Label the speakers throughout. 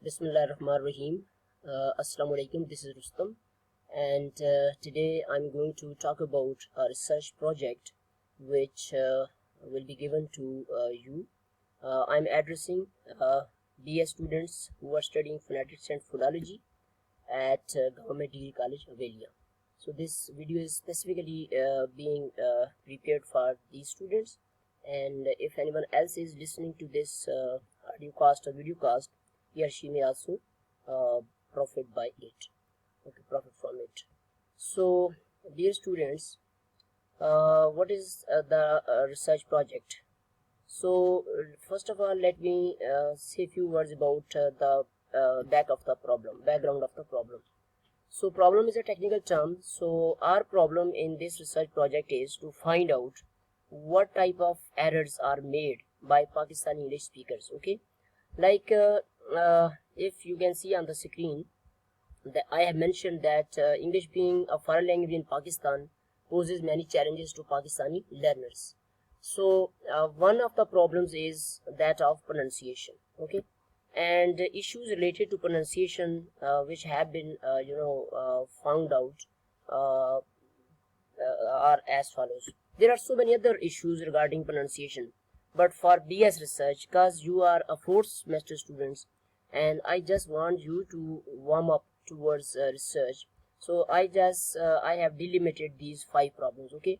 Speaker 1: Bismillahirrahmanirrahim. Assalamu alaikum. This is Rustam, and today I'm going to talk about a research project which will be given to you. I'm addressing BS students who are studying phonetics and phonology at Government Degree College, Avelia. So this video is specifically being prepared for these students, and if anyone else is listening to this audio cast or video cast, he or she may also profit by it. Profit from it. So, dear students, what is the research project? So, first of all, let me say a few words about the background of the problem. So, problem is a technical term. So, our problem in this research project is to find out what type of errors are made by Pakistani English speakers. Okay, like if you can see on the screen that I have mentioned that English being a foreign language in Pakistan poses many challenges to Pakistani learners. So one of the problems is that of pronunciation. Okay, and issues related to pronunciation which have been found out are as follows. There are so many other issues regarding pronunciation, but for BS research, because you are a fourth semester students and I just want you to warm up towards research, so I have delimited these 5 problems. Okay,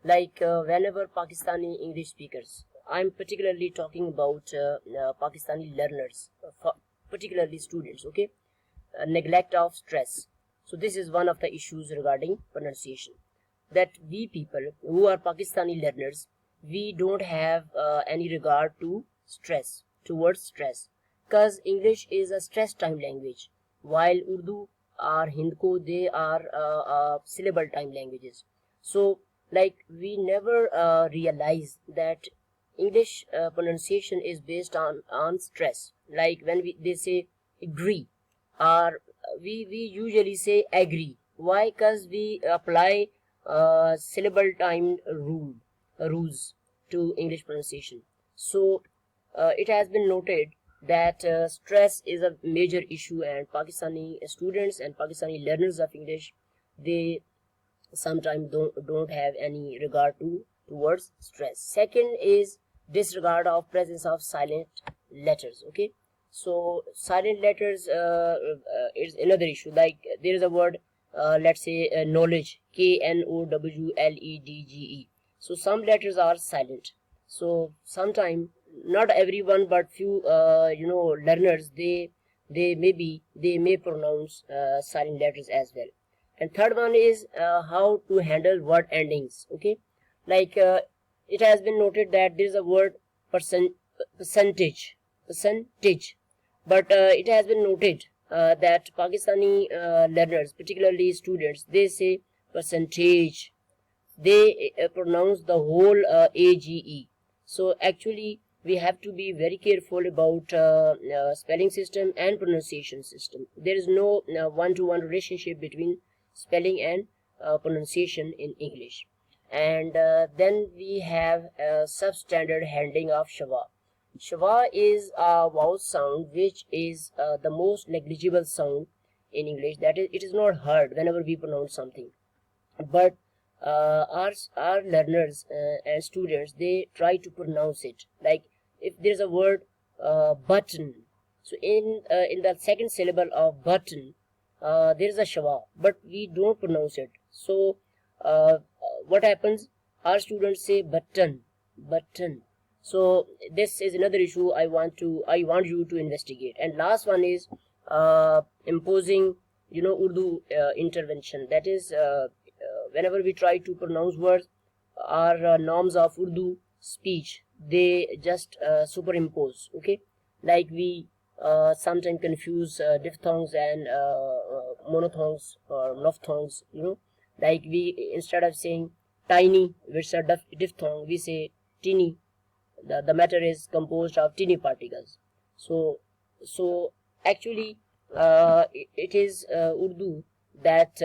Speaker 1: like whenever Pakistani English speakers, I'm particularly talking about Pakistani learners, particularly students. Okay, neglect of stress. So this is one of the issues regarding pronunciation, that we people who are Pakistani learners, we don't have any regard to towards stress, because English is a stress time language, while Urdu or Hindko, they are syllable time languages. So like we never realize that English pronunciation is based on stress. Like when they say agree, or we usually say agree. Why? Because we apply syllable time rules to English pronunciation. So it has been noted that stress is a major issue, and Pakistani students and Pakistani learners of English, they sometimes don't have any regard towards stress. Second is disregard of presence of silent letters. Okay, so silent letters is another issue. Like there is a word, let's say knowledge, KNOWLEDGE. So some letters are silent. So sometimes, not everyone, but few learners, they may pronounce silent letters as well. And third one is how to handle word endings. Okay, like it has been noted that there is a word percentage, but it has been noted that Pakistani learners, particularly students, they say percentage. They pronounce the whole AGE. So actually, we have to be very careful about spelling system and pronunciation system. There is no one-to-one relationship between spelling and pronunciation in English. And then we have substandard handling of schwa. Schwa is a vowel sound which is the most negligible sound in English. That is, it is not heard whenever we pronounce something. But our learners and students, they try to pronounce it. Like if there's a word button, so in the second syllable of button, there is a schwa, but we don't pronounce it. So what happens? Our students say button. So this is another issue I want you to investigate. And last one is imposing Urdu intervention. That is whenever we try to pronounce words, our norms of Urdu speech, they just superimpose. Okay, like we sometimes confuse diphthongs and monophthongs or diphthongs. Like we, instead of saying tiny, which is a diphthong, we say tiny. The matter is composed of tiny particles. So actually it is Urdu that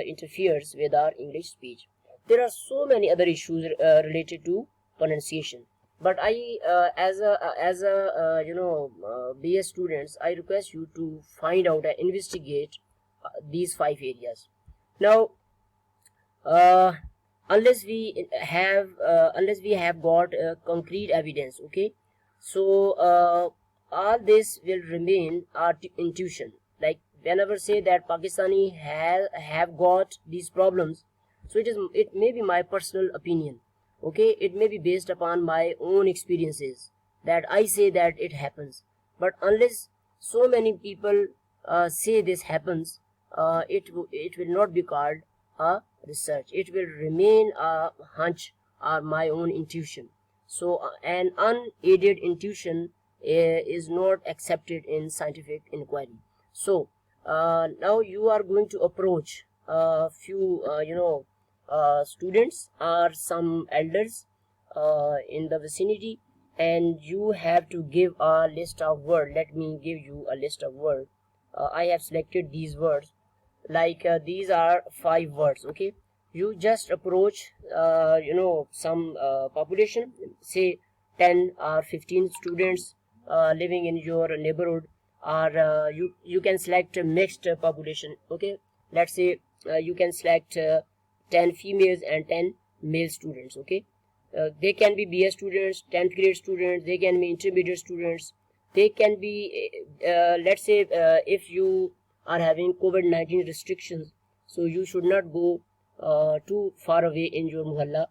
Speaker 1: interferes with our English speech. There are so many other issues related to pronunciation. But I as a BS students, I request you to find out and investigate these 5 areas. Now uh, unless we have got concrete evidence, okay, so all this will remain our intuition. Like whenever say that Pakistani have got these problems, so it may be my personal opinion, okay, it may be based upon my own experiences that I say that it happens. But unless so many people say this happens, it will not be called a research. It will remain a hunch or my own intuition. So an unaided intuition is not accepted in scientific inquiry. So now you are going to approach a few students or some elders in the vicinity, and you have to give a list of words. Let me give you a list of words. I have selected these words, like these are 5 words, okay. You just approach some population, say 10 or 15 students living in your neighborhood, or you can select a mixed population, okay. Let's say you can select 10 females and 10 male students, okay. They can be BS students, 10th grade students, they can be intermediate students, they can be let's say if you are having COVID-19 restrictions, so you should not go too far away in your muhalla.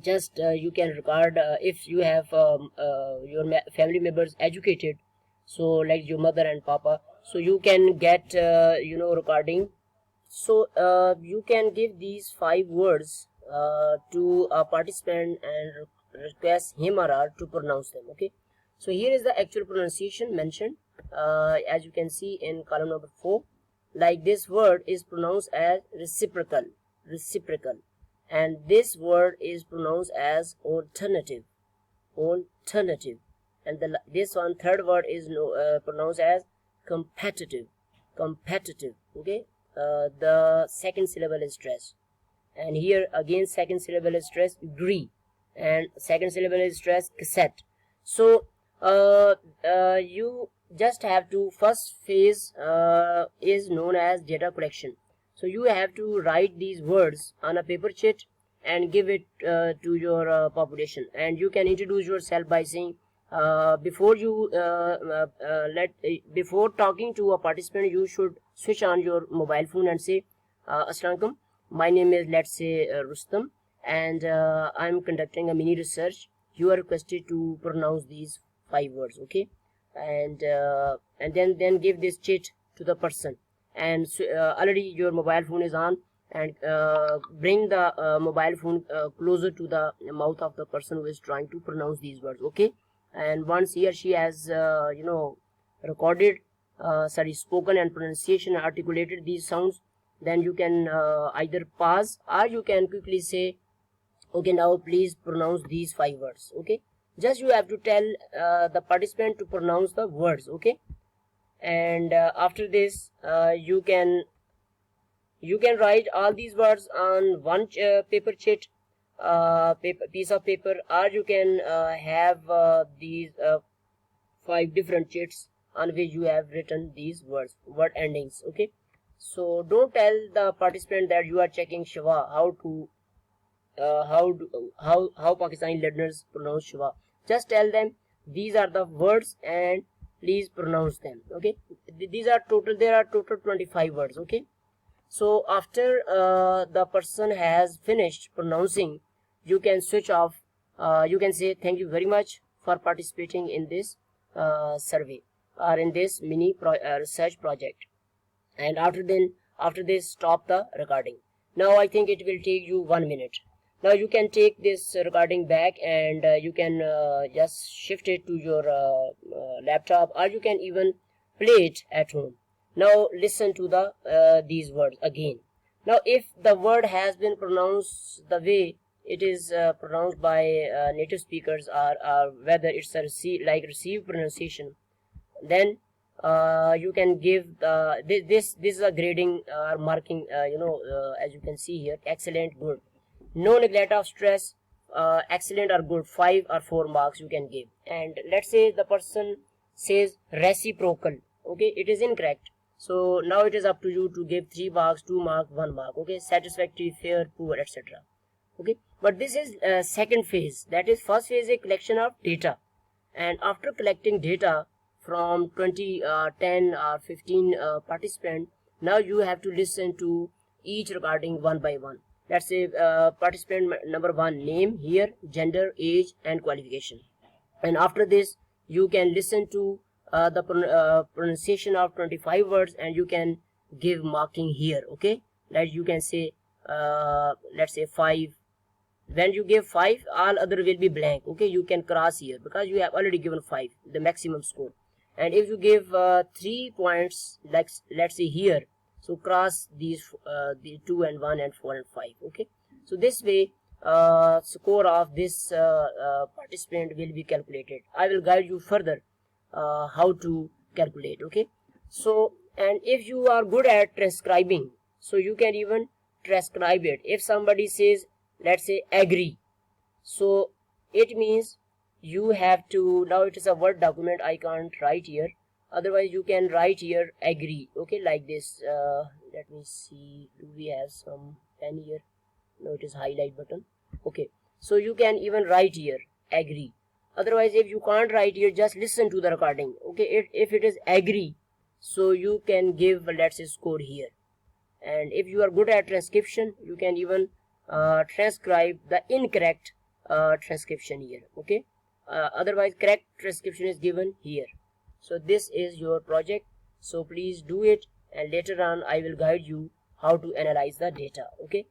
Speaker 1: Just you can record if you have your family members educated, so like your mother and papa, so you can get recording. So you can give these 5 words to a participant and request him or her to pronounce them, okay. So here is the actual pronunciation mentioned, as you can see in column number 4. Like this word is pronounced as reciprocal, reciprocal, and this word is pronounced as alternative, alternative, and this one third word is pronounced as competitive, competitive, okay. The second syllable is stressed, and here again second syllable is stressed, agree, and second syllable is stressed, cassette. So you just have to, first phase is known as data collection. So you have to write these words on a paper sheet and give it to your population, and you can introduce yourself by saying before you before talking to a participant, you should switch on your mobile phone and say Assalamu alaikum, my name is, let's say, Rustam, and I'm conducting a mini research. You are requested to pronounce these 5 words, okay, and then give this chit to the person, and already your mobile phone is on, and bring the mobile phone closer to the mouth of the person who is trying to pronounce these words, okay. And once he or she has recorded spoken and pronunciation articulated these sounds, then you can either pause or you can quickly say, okay, now please pronounce these 5 words, okay. Just you have to tell the participant to pronounce the words, okay. And after this you can write all these words on one paper sheet, piece of paper, or you can have these 5 different sheets on which you have written these word endings, okay. So don't tell the participant that you are checking Shiva, how to how Pakistani learners pronounce Shiva. Just tell them these are the words and please pronounce them, okay. There are total 25 words, okay. So after the person has finished pronouncing, you can switch off. You can say thank you very much for participating in this survey or in this mini research project, and after this stop the recording. Now I think it will take you 1 minute. Now you can take this recording back, and you can just shift it to your laptop, or you can even play it at home. Now listen to the these words again. Now if the word has been pronounced the way it is pronounced by native speakers, or whether it's a received pronunciation, then you can give this is a grading marking, as you can see here: excellent, good, no neglect of stress, excellent or good, 5 or 4 marks you can give. And let's say the person says reciprocal, okay, it is incorrect. So now it is up to you to give 3 marks, 2 marks, 1 mark, okay, satisfactory, fair, poor, etc. Okay, but this is second phase. That is, first phase is a collection of data, and after collecting data from 20, 10 or 15 participants, now you have to listen to each recording one by one. Let's say participant number 1, name, here, gender, age and qualification. And after this you can listen to the pronunciation of 25 words, and you can give marking here, okay, that you can say let's say 5. When you give 5, all other will be blank, okay, you can cross here because you have already given 5, the maximum score. And if you give 3 points, like let's say here, so cross these the 2 and 1 and 4 and 5, okay. So this way score of this participant will be calculated. I will guide you further how to calculate, okay. So, and if you are good at transcribing, so you can even transcribe it. If somebody says, let's say, agree, so it means you have to, now it is a Word document, I can't write here, otherwise you can write here agree, okay, like this. Let me see, do we have some pen here? No, it is highlight button, okay. So you can even write here agree. Otherwise, if you can't write here, just listen to the recording, okay. If it is agree, so you can give, let's say, score here. And if you are good at transcription, you can even transcribe the incorrect transcription here, okay. Otherwise correct transcription is given here. So this is your project, so please do it, and later on I will guide you how to analyze the data, okay.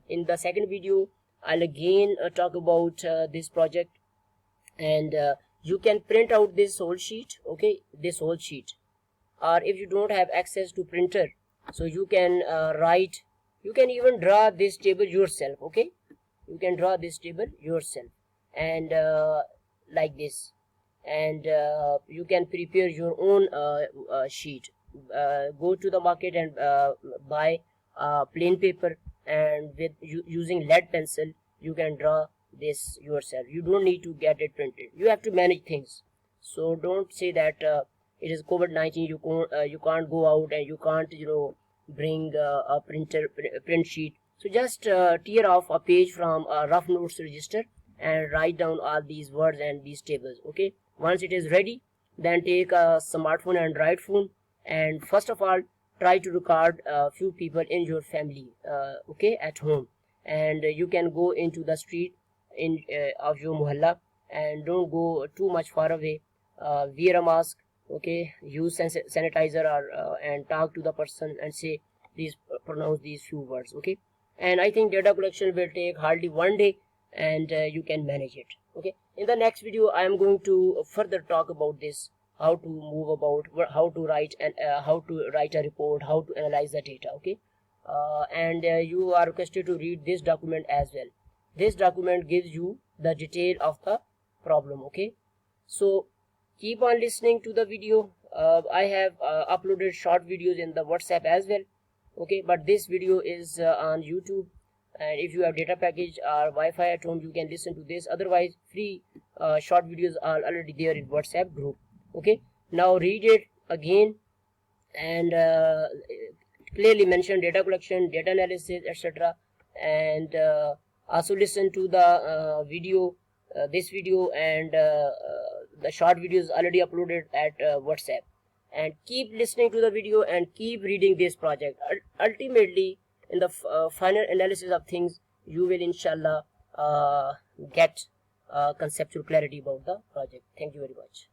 Speaker 1: In the second video I'll again talk about this project, and you can print out this whole sheet, okay, this whole sheet. Or if you don't have access to printer, so you can write, you can even draw this table yourself, okay. You can draw this table yourself, and like this, and you can prepare your own sheet. Go to the market and buy plain paper, and with using lead pencil you can draw this yourself. You don't need to get it printed. You have to manage things. So don't say that it is COVID-19, you can't go out and you can't, you know, bring a print sheet. So just tear off a page from a rough notes register and write down all these words and these tables, okay. Once it is ready, then take a smartphone, Android phone, and first of all try to record a few people in your family, okay, at home. And you can go into the street in of your mohalla, and don't go too much far away. Wear a mask, okay, use sanitizer, or and talk to the person and say, please pronounce these few words, okay. And I think data collection will take hardly 1 day, and you can manage it, okay. In the next video I am going to further talk about this, how to move about, how to write, and how to write a report, how to analyze the data, okay. And you are requested to read this document as well. This document gives you the detail of the problem, okay. So keep on listening to the video. I have uploaded short videos in the WhatsApp as well, okay, but this video is on YouTube, and if you have data package or Wi-Fi at home, you can listen to this. Otherwise, free short videos are already there in WhatsApp group, okay. Now read it again, and clearly mention data collection, data analysis, etc. And also listen to the video, this video, and the short videos already uploaded at WhatsApp. And keep listening to the video and keep reading this project. Ultimately, in the final analysis of things, you will inshallah get conceptual clarity about the project. Thank you very much.